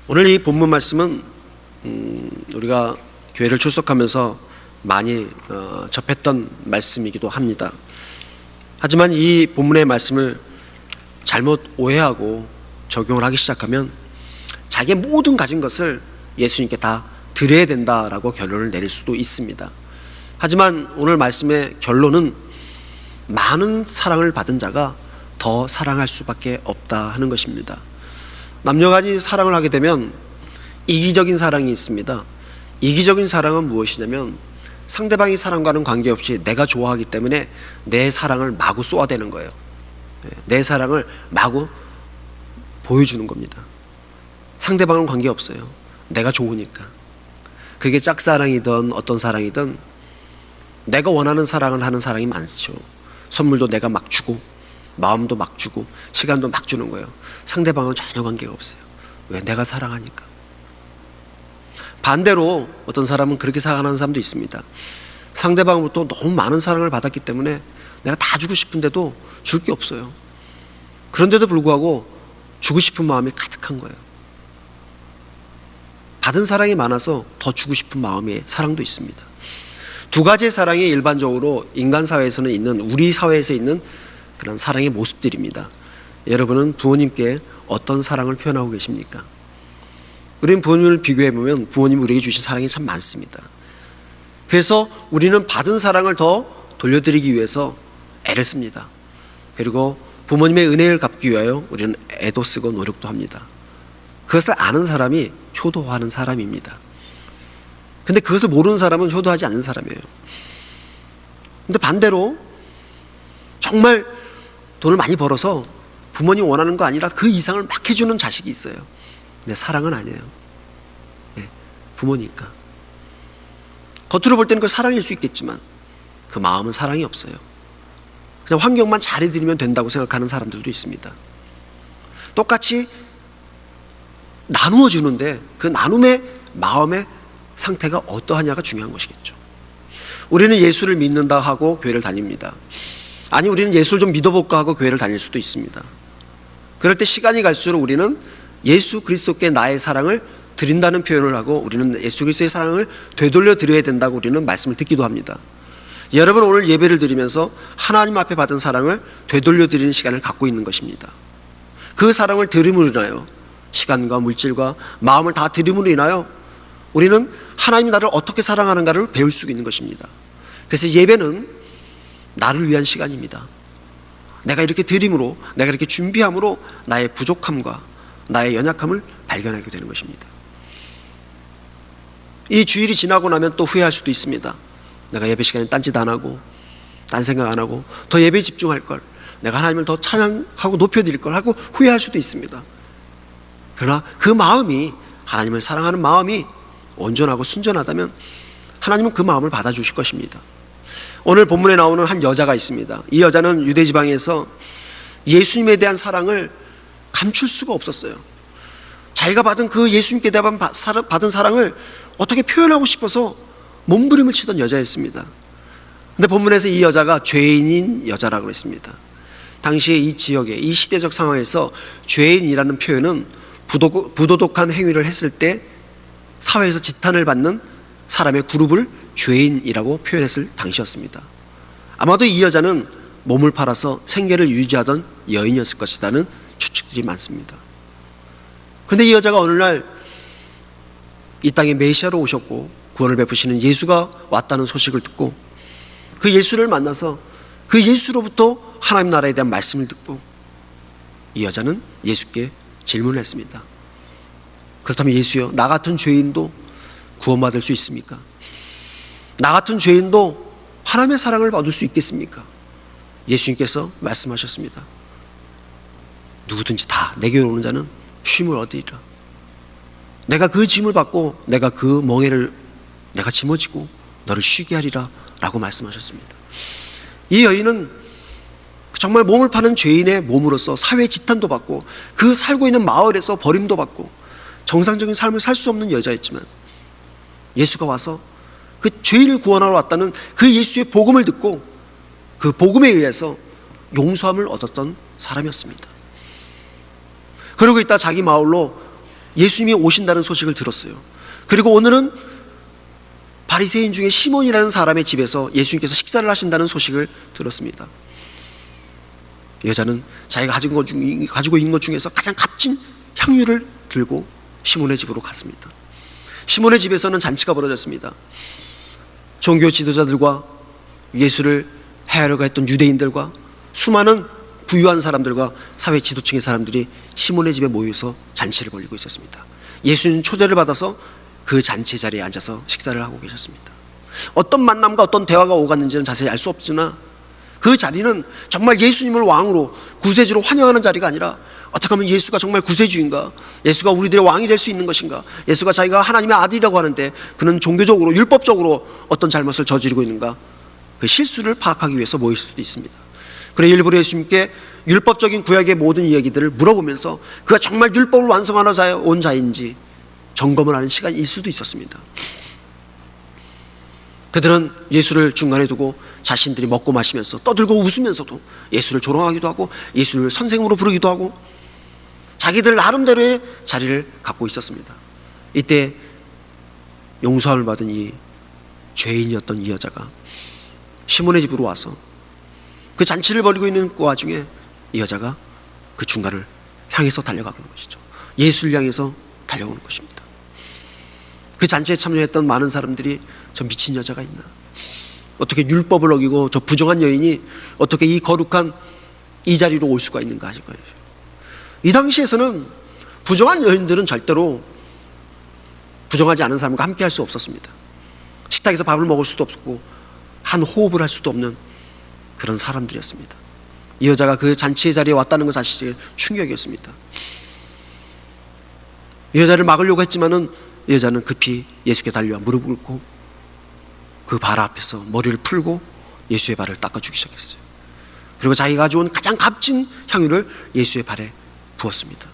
오늘 이 본문 말씀은 우리가 교회를 출석하면서 많이 접했던 말씀이기도 합니다. 하지만 이 본문의 말씀을 잘못 오해하고 적용을 하기 시작하면 자기의 모든 가진 것을 예수님께 다 드려야 된다라고 결론을 내릴 수도 있습니다. 하지만 오늘 말씀의 결론은 많은 사랑을 받은 자가 더 사랑할 수밖에 없다 하는 것입니다. 남녀간이 사랑을 하게 되면 이기적인 사랑이 있습니다. 이기적인 사랑은 무엇이냐면 상대방의 사랑과는 관계없이 내가 좋아하기 때문에 내 사랑을 마구 쏘아대는 거예요. 내 사랑을 마구 보여주는 겁니다. 상대방은 관계없어요. 내가 좋으니까. 그게 짝사랑이든 어떤 사랑이든 내가 원하는 사랑을 하는 사랑이 많죠. 선물도 내가 막 주고 마음도 막 주고 시간도 막 주는 거예요. 상대방은 전혀 관계가 없어요. 왜? 내가 사랑하니까. 반대로 어떤 사람은 그렇게 사랑하는 사람도 있습니다. 상대방으로부터 너무 많은 사랑을 받았기 때문에 내가 다 주고 싶은데도 줄 게 없어요. 그런데도 불구하고 주고 싶은 마음이 가득한 거예요. 받은 사랑이 많아서 더 주고 싶은 마음의 사랑도 있습니다. 두 가지의 사랑이 일반적으로 인간 사회에서는 있는, 우리 사회에서 있는 그런 사랑의 모습들입니다. 여러분은 부모님께 어떤 사랑을 표현하고 계십니까? 우리는 부모님을 비교해보면 부모님이 우리에게 주신 사랑이 참 많습니다. 그래서 우리는 받은 사랑을 더 돌려드리기 위해서 애를 씁니다. 그리고 부모님의 은혜를 갚기 위하여 우리는 애도 쓰고 노력도 합니다. 그것을 아는 사람이 효도하는 사람입니다. 근데 그것을 모르는 사람은 효도하지 않는 사람이에요. 근데 반대로 정말 돈을 많이 벌어서 부모님 원하는 거 아니라 그 이상을 막 해주는 자식이 있어요. 근데 사랑은 아니에요. 네, 부모니까. 겉으로 볼 때는 그 사랑일 수 있겠지만 그 마음은 사랑이 없어요. 그냥 환경만 잘해드리면 된다고 생각하는 사람들도 있습니다. 똑같이 나누어 주는데 그 나눔의 마음의 상태가 어떠하냐가 중요한 것이겠죠. 우리는 예수를 믿는다 하고 교회를 다닙니다. 아니, 우리는 예수를 좀 믿어볼까 하고 교회를 다닐 수도 있습니다. 그럴 때 시간이 갈수록 우리는 예수 그리스도께 나의 사랑을 드린다는 표현을 하고 우리는 예수 그리스도의 사랑을 되돌려 드려야 된다고 우리는 말씀을 듣기도 합니다. 여러분, 오늘 예배를 드리면서 하나님 앞에 받은 사랑을 되돌려 드리는 시간을 갖고 있는 것입니다. 그 사랑을 드림으로 인하여 시간과 물질과 마음을 다 드림으로 인하여 우리는 하나님이 나를 어떻게 사랑하는가를 배울 수 있는 것입니다. 그래서 예배는 나를 위한 시간입니다. 내가 이렇게 드림으로, 내가 이렇게 준비함으로 나의 부족함과 나의 연약함을 발견하게 되는 것입니다. 이 주일이 지나고 나면 또 후회할 수도 있습니다. 내가 예배 시간에 딴짓 안 하고 딴 생각 안 하고 더 예배에 집중할 걸, 내가 하나님을 더 찬양하고 높여드릴 걸 하고 후회할 수도 있습니다. 그러나 그 마음이, 하나님을 사랑하는 마음이 온전하고 순전하다면 하나님은 그 마음을 받아주실 것입니다. 오늘 본문에 나오는 한 여자가 있습니다. 이 여자는 유대 지방에서 예수님에 대한 사랑을 감출 수가 없었어요. 자기가 받은 그 예수님께 대한 받은 사랑을 어떻게 표현하고 싶어서 몸부림을 치던 여자였습니다. 근데 본문에서 이 여자가 죄인인 여자라고 했습니다. 당시에 이 지역에, 이 시대적 상황에서 죄인이라는 표현은 부도덕한 행위를 했을 때 사회에서 지탄을 받는 사람의 그룹을 죄인이라고 표현했을 당시였습니다. 아마도 이 여자는 몸을 팔아서 생계를 유지하던 여인이었을 것이라는 추측들이 많습니다. 그런데 이 여자가 어느 날 이 땅에 메시아로 오셨고 구원을 베푸시는 예수가 왔다는 소식을 듣고 그 예수를 만나서 그 예수로부터 하나님 나라에 대한 말씀을 듣고 이 여자는 예수께 질문을 했습니다. 그렇다면 예수여, 나 같은 죄인도 구원받을 수 있습니까? 나 같은 죄인도 하나님의 사랑을 받을 수 있겠습니까? 예수님께서 말씀하셨습니다. 누구든지 다 내게 오는 자는 쉼을 얻으리라. 내가 그 짐을 받고 내가 그 멍에를 내가 짊어지고 너를 쉬게 하리라 라고 말씀하셨습니다. 이 여인은 정말 몸을 파는 죄인의 몸으로서 사회 지탄도 받고 그 살고 있는 마을에서 버림도 받고 정상적인 삶을 살 수 없는 여자였지만 예수가 와서 그 죄인을 구원하러 왔다는 그 예수의 복음을 듣고 그 복음에 의해서 용서함을 얻었던 사람이었습니다. 그러고 있다 자기 마을로 예수님이 오신다는 소식을 들었어요. 그리고 오늘은 바리새인 중에 시몬이라는 사람의 집에서 예수님께서 식사를 하신다는 소식을 들었습니다. 여자는 자기가 가지고 있는 것 중에서 가장 값진 향유를 들고 시몬의 집으로 갔습니다. 시몬의 집에서는 잔치가 벌어졌습니다. 종교 지도자들과 예수를 해하려고 했던 유대인들과 수많은 부유한 사람들과 사회 지도층의 사람들이 시몬의 집에 모여서 잔치를 벌이고 있었습니다. 예수님 초대를 받아서 그 잔치 자리에 앉아서 식사를 하고 계셨습니다. 어떤 만남과 어떤 대화가 오갔는지는 자세히 알 수 없으나 그 자리는 정말 예수님을 왕으로 구세주로 환영하는 자리가 아니라 어떻게 하면 예수가 정말 구세주인가, 예수가 우리들의 왕이 될 수 있는 것인가, 예수가 자기가 하나님의 아들이라고 하는데 그는 종교적으로 율법적으로 어떤 잘못을 저지르고 있는가, 그 실수를 파악하기 위해서 모일 수도 있습니다. 그래 일부러 예수님께 율법적인 구약의 모든 이야기들을 물어보면서 그가 정말 율법을 완성하러 온 자인지 점검을 하는 시간일 수도 있었습니다. 그들은 예수를 중간에 두고 자신들이 먹고 마시면서 떠들고 웃으면서도 예수를 조롱하기도 하고 예수를 선생으로 부르기도 하고 자기들 나름대로의 자리를 갖고 있었습니다. 이때 용서함을 받은 이 죄인이었던 이 여자가 시몬의 집으로 와서 그 잔치를 벌이고 있는 그 와중에 이 여자가 그 중간을 향해서 달려가는 것이죠. 예수를 향해서 달려오는 것입니다. 그 잔치에 참여했던 많은 사람들이 저 미친 여자가 있나, 어떻게 율법을 어기고 저 부정한 여인이 어떻게 이 거룩한 이 자리로 올 수가 있는가 하실 거예요. 이 당시에서는 부정한 여인들은 절대로 부정하지 않은 사람과 함께 할 수 없었습니다. 식탁에서 밥을 먹을 수도 없고 한 호흡을 할 수도 없는 그런 사람들이었습니다. 이 여자가 그 잔치의 자리에 왔다는 것 사실이 충격이었습니다. 이 여자를 막으려고 했지만은 이 여자는 급히 예수께 달려와 무릎을 꿇고 그 발 앞에서 머리를 풀고 예수의 발을 닦아주기 시작했어요. 그리고 자기가 가져온 가장 값진 향유를 예수의 발에 부었습니다.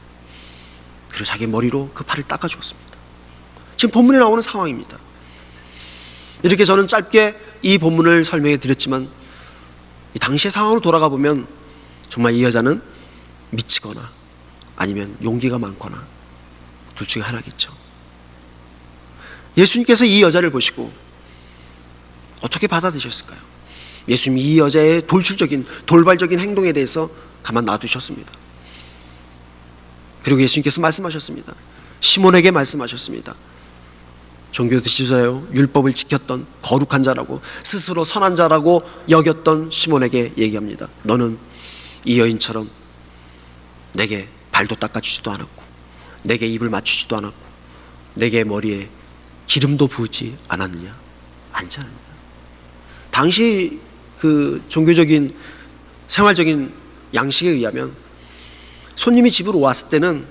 그리고 자기 머리로 그 발을 닦아주었습니다. 지금 본문에 나오는 상황입니다. 이렇게 저는 짧게 이 본문을 설명해 드렸지만 이 당시의 상황으로 돌아가 보면 정말 이 여자는 미치거나 아니면 용기가 많거나 둘 중에 하나겠죠. 예수님께서 이 여자를 보시고 어떻게 받아들이셨을까요? 예수님이 이 여자의 돌발적인 행동에 대해서 가만 놔두셨습니다. 그리고 예수님께서 말씀하셨습니다. 시몬에게 말씀하셨습니다. 종교 지도자요, 율법을 지켰던 거룩한 자라고 스스로 선한 자라고 여겼던 시몬에게 얘기합니다. 너는 이 여인처럼 내게 발도 닦아주지도 않았고 내게 입을 맞추지도 않았고 내게 머리에 기름도 부지 않았느냐? 아니지 않느냐? 당시 그 종교적인 생활적인 양식에 의하면 손님이 집으로 왔을 때는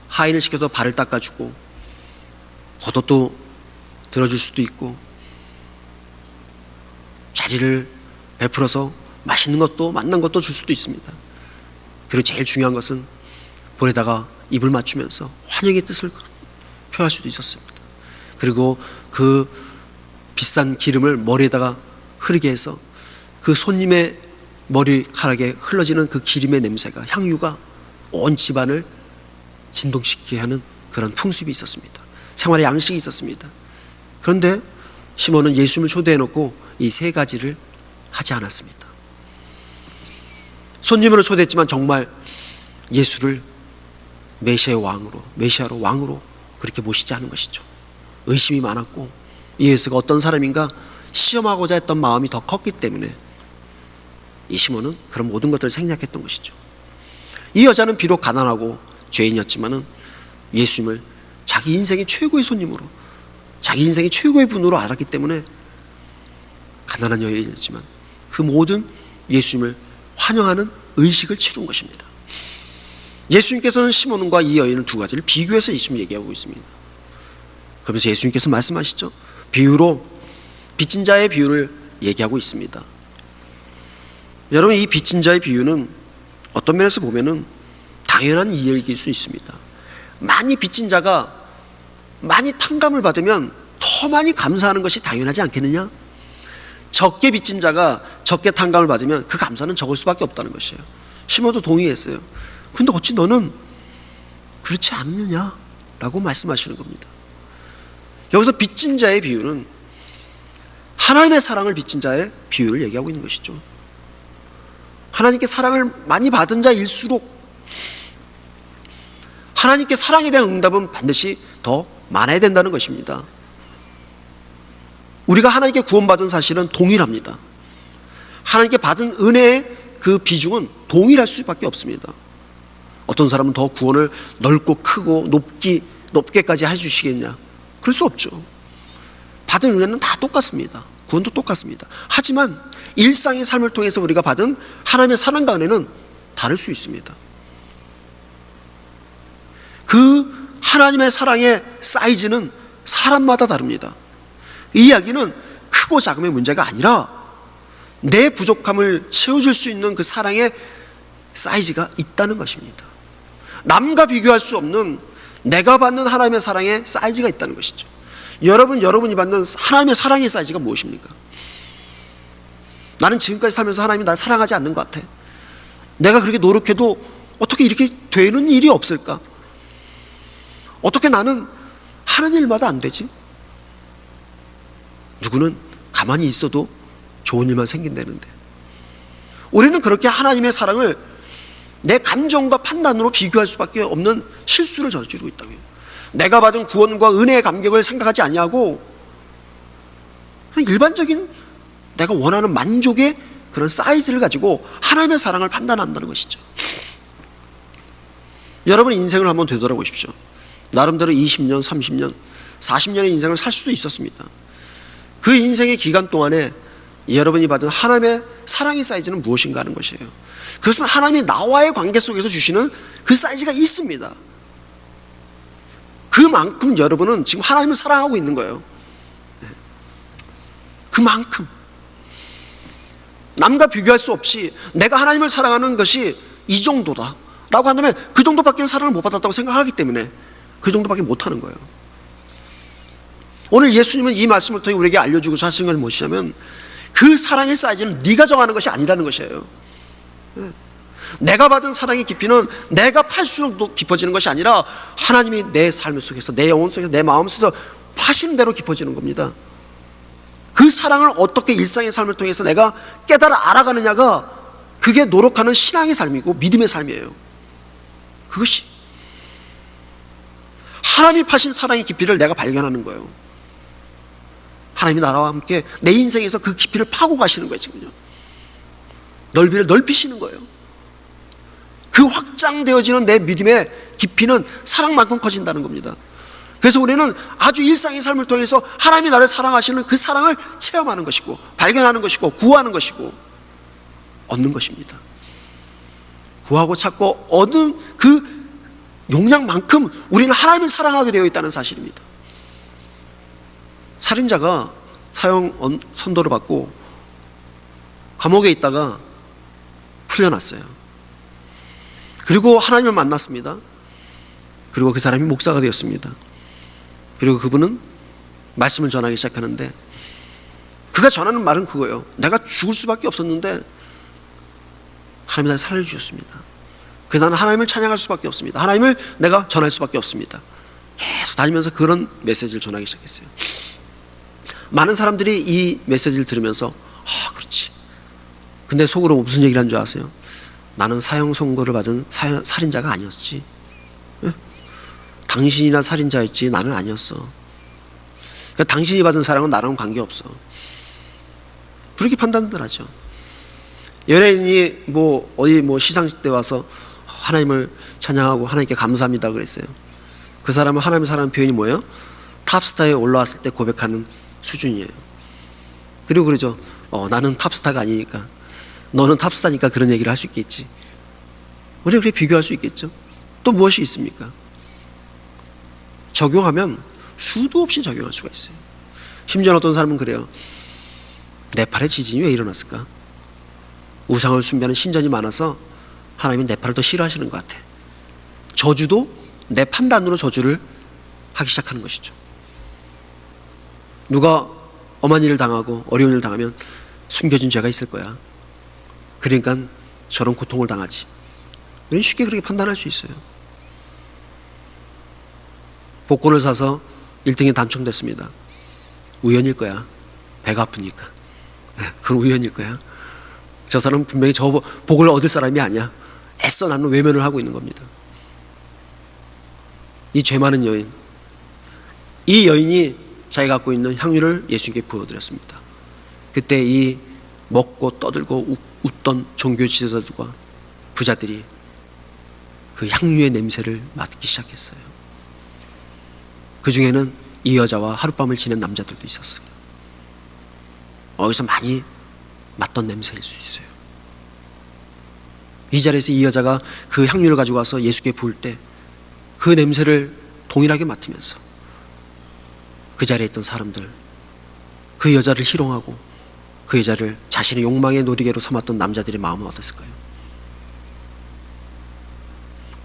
하인을 시켜서 발을 닦아주고 겉옷도 들어줄 수도 있고 자리를 베풀어서 맛있는 것도 맛난 것도 줄 수도 있습니다. 그리고 제일 중요한 것은 볼에다가 입을 맞추면서 환영의 뜻을 표할 수도 있었습니다. 그리고 그 비싼 기름을 머리에다가 흐르게 해서 그 손님의 머리카락에 흘러지는 그 기름의 냄새가, 향유가 온 집안을 진동시키게 하는 그런 풍습이 있었습니다. 생활의 양식이 있었습니다. 그런데 시몬은 예수님을 초대해놓고 이 세 가지를 하지 않았습니다. 손님으로 초대했지만 정말 예수를 메시아로 왕으로 그렇게 모시지 않은 것이죠. 의심이 많았고 이 예수가 어떤 사람인가 시험하고자 했던 마음이 더 컸기 때문에 이 시몬은 그런 모든 것들을 생략했던 것이죠. 이 여자는 비록 가난하고 죄인이었지만은 예수님을 자기 인생의 최고의 손님으로, 자기 인생의 최고의 분으로 알았기 때문에 가난한 여인이었지만 그 모든 예수님을 환영하는 의식을 치룬 것입니다. 예수님께서는 시몬과 이 여인을 두 가지를 비교해서 예수님 얘기하고 있습니다. 그러면서 예수님께서 말씀하시죠. 비유로 빚진 자의 비유를 얘기하고 있습니다. 여러분, 이 빚진 자의 비유는 어떤 면에서 보면은 당연한 이야기일 수 있습니다. 많이 빚진 자가 많이 탕감을 받으면 더 많이 감사하는 것이 당연하지 않겠느냐? 적게 빚진 자가 적게 탕감을 받으면 그 감사는 적을 수밖에 없다는 것이에요. 시몬도 동의했어요. 근데 어찌 너는 그렇지 않느냐? 라고 말씀하시는 겁니다. 여기서 빚진 자의 비유는 하나님의 사랑을 빚진 자의 비유를 얘기하고 있는 것이죠. 하나님께 사랑을 많이 받은 자일수록 하나님께 사랑에 대한 응답은 반드시 더 많아야 된다는 것입니다. 우리가 하나님께 구원받은 사실은 동일합니다. 하나님께 받은 은혜의 그 비중은 동일할 수밖에 없습니다. 어떤 사람은 더 구원을 넓고 크고 높게까지 해주시겠냐? 그럴 수 없죠. 받은 은혜는 다 똑같습니다. 구원도 똑같습니다. 하지만 일상의 삶을 통해서 우리가 받은 하나님의 사랑과 은혜는 다를 수 있습니다. 그 하나님의 사랑의 사이즈는 사람마다 다릅니다. 이 이야기는 크고 작음의 문제가 아니라 내 부족함을 채워줄 수 있는 그 사랑의 사이즈가 있다는 것입니다. 남과 비교할 수 없는 내가 받는 하나님의 사랑의 사이즈가 있다는 것이죠. 여러분이 받는 하나님의 사랑의 사이즈가 무엇입니까? 나는 지금까지 살면서 하나님이 나를 사랑하지 않는 것 같아. 내가 그렇게 노력해도 어떻게 이렇게 되는 일이 없을까? 어떻게 나는 하는 일마다 안 되지? 누구는 가만히 있어도 좋은 일만 생긴다는데, 우리는 그렇게 하나님의 사랑을 내 감정과 판단으로 비교할 수밖에 없는 실수를 저지르고 있다고요. 내가 받은 구원과 은혜의 감격을 생각하지 아니하고 그냥 일반적인 내가 원하는 만족의 그런 사이즈를 가지고 하나님의 사랑을 판단한다는 것이죠. 여러분 인생을 한번 되돌아보십시오. 나름대로 20년, 30년, 40년의 인생을 살 수도 있었습니다. 그 인생의 기간 동안에 여러분이 받은 하나님의 사랑의 사이즈는 무엇인가 하는 것이에요. 그것은 하나님이 나와의 관계 속에서 주시는 그 사이즈가 있습니다. 그만큼 여러분은 지금 하나님을 사랑하고 있는 거예요. 그만큼 남과 비교할 수 없이 내가 하나님을 사랑하는 것이 이 정도다 라고 한다면 그 정도밖에 사랑을 못 받았다고 생각하기 때문에 그 정도밖에 못하는 거예요. 오늘 예수님은 이 말씀을 통해 우리에게 알려주고자 하시는 것은 무엇이냐면 그 사랑의 사이즈는 네가 정하는 것이 아니라는 것이에요. 내가 받은 사랑의 깊이는 내가 팔수록 깊어지는 것이 아니라 하나님이 내 삶 속에서, 내 영혼 속에서, 내 마음 속에서 파시는 대로 깊어지는 겁니다. 그 사랑을 어떻게 일상의 삶을 통해서 내가 깨달아 알아가느냐가 그게 노력하는 신앙의 삶이고 믿음의 삶이에요. 그것이 하나님이 파신 사랑의 깊이를 내가 발견하는 거예요. 하나님이 나와 함께 내 인생에서 그 깊이를 파고 가시는 거예요. 지금요, 넓이를 넓히시는 거예요. 그 확장되어지는 내 믿음의 깊이는 사랑만큼 커진다는 겁니다. 그래서 우리는 아주 일상의 삶을 통해서 하나님이 나를 사랑하시는 그 사랑을 체험하는 것이고 발견하는 것이고 구하는 것이고 얻는 것입니다. 구하고 찾고 얻은 그 용량만큼 우리는 하나님을 사랑하게 되어 있다는 사실입니다. 살인자가 사형 선고를 받고 감옥에 있다가 풀려났어요. 그리고 하나님을 만났습니다. 그리고 그 사람이 목사가 되었습니다. 그리고 그분은 말씀을 전하기 시작하는데 그가 전하는 말은 그거예요. 내가 죽을 수밖에 없었는데 하나님이 나를 살려주셨습니다. 그래서 나는 하나님을 찬양할 수밖에 없습니다. 하나님을 내가 전할 수밖에 없습니다. 계속 다니면서 그런 메시지를 전하기 시작했어요. 많은 사람들이 이 메시지를 들으면서 그렇지. 근데 속으로 무슨 얘기를 한 줄 아세요? 나는 사형 선고를 받은 살인자가 아니었지. 당신이나 살인자였지 나는 아니었어. 그러니까 당신이 받은 사랑은 나랑은 관계없어. 그렇게 판단들 하죠. 연예인이 어디 시상식 때 와서 하나님을 찬양하고 하나님께 감사합니다 그랬어요. 그 사람은 하나님을 사랑하는 표현이 뭐예요? 탑스타에 올라왔을 때 고백하는 수준이에요. 그리고 그러죠. 나는 탑스타가 아니니까, 너는 탑스타니까 그런 얘기를 할 수 있겠지. 우리가 그렇게 비교할 수 있겠죠. 또 무엇이 있습니까? 적용하면 수도 없이 적용할 수가 있어요. 심지어 어떤 사람은 그래요. 네팔에 지진이 왜 일어났을까? 우상을 숭배하는 신전이 많아서 하나님이 네팔을 더 싫어하시는 것 같아. 저주도 내 판단으로 저주를 하기 시작하는 것이죠. 누가 엄한 일을 당하고 어려운 일을 당하면 숨겨진 죄가 있을 거야. 그러니까 저런 고통을 당하지. 우리는 쉽게 그렇게 판단할 수 있어요. 복권을 사서 1등에 당첨됐습니다. 우연일 거야. 배가 아프니까. 그건 우연일 거야. 저 사람은 분명히 저 복을 얻을 사람이 아니야. 애써 나는 외면을 하고 있는 겁니다. 이 죄 많은 여인, 이 여인이 자기가 갖고 있는 향유를 예수님께 부어드렸습니다. 그때 이 먹고 떠들고 웃던 종교 지도자들과 부자들이 그 향유의 냄새를 맡기 시작했어요. 그 중에는 이 여자와 하룻밤을 지낸 남자들도 있었어요. 어디서 많이 맡던 냄새일 수 있어요. 이 자리에서 이 여자가 그 향유를 가지고 와서 예수께 부을 때 그 냄새를 동일하게 맡으면서 그 자리에 있던 사람들, 그 여자를 희롱하고 그 여자를 자신의 욕망의 놀이개로 삼았던 남자들의 마음은 어땠을까요?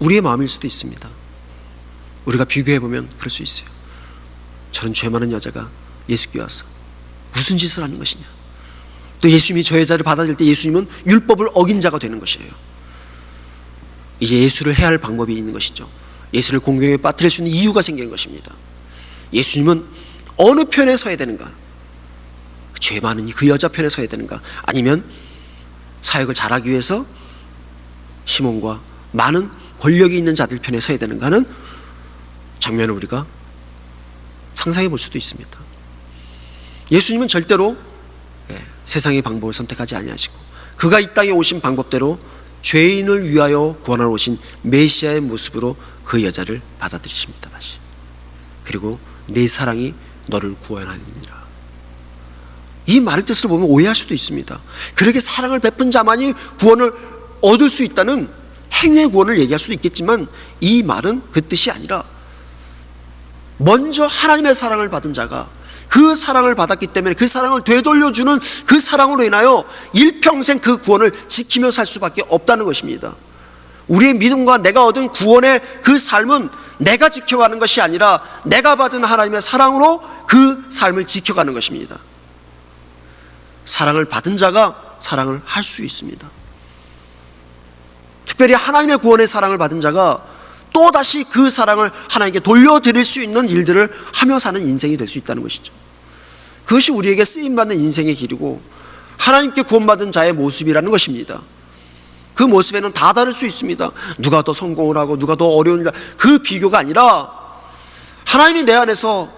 우리의 마음일 수도 있습니다. 우리가 비교해보면 그럴 수 있어요. 저런 죄 많은 여자가 예수께 와서 무슨 짓을 하는 것이냐. 또 예수님이 저 여자를 받아들일 때 예수님은 율법을 어긴 자가 되는 것이에요. 이제 예수를 해야 할 방법이 있는 것이죠. 예수를 공경에 빠뜨릴 수 있는 이유가 생긴 것입니다. 예수님은 어느 편에 서야 되는가? 죄 많은 그 여자 편에 서야 되는가? 아니면 사역을 잘하기 위해서 시몬과 많은 권력이 있는 자들 편에 서야 되는가는 장면을 우리가 상상해 볼 수도 있습니다. 예수님은 절대로 세상의 방법을 선택하지 아니하시고 그가 이 땅에 오신 방법대로 죄인을 위하여 구원하러 오신 메시아의 모습으로 그 여자를 받아들이십니다. 다시. 그리고 내 사랑이 너를 구원하느니라. 이 말의 뜻을 보면 오해할 수도 있습니다. 그렇게 사랑을 베푼 자만이 구원을 얻을 수 있다는 행위의 구원을 얘기할 수도 있겠지만 이 말은 그 뜻이 아니라 먼저 하나님의 사랑을 받은 자가 그 사랑을 받았기 때문에 그 사랑을 되돌려주는 그 사랑으로 인하여 일평생 그 구원을 지키며 살 수밖에 없다는 것입니다. 우리의 믿음과 내가 얻은 구원의 그 삶은 내가 지켜가는 것이 아니라 내가 받은 하나님의 사랑으로 그 삶을 지켜가는 것입니다. 사랑을 받은 자가 사랑을 할 수 있습니다. 특별히 하나님의 구원의 사랑을 받은 자가 또다시 그 사랑을 하나님께 돌려드릴 수 있는 일들을 하며 사는 인생이 될 수 있다는 것이죠. 그것이 우리에게 쓰임받는 인생의 길이고 하나님께 구원받은 자의 모습이라는 것입니다. 그 모습에는 다 다를 수 있습니다. 누가 더 성공을 하고 누가 더 어려운 일, 그 비교가 아니라 하나님이 내 안에서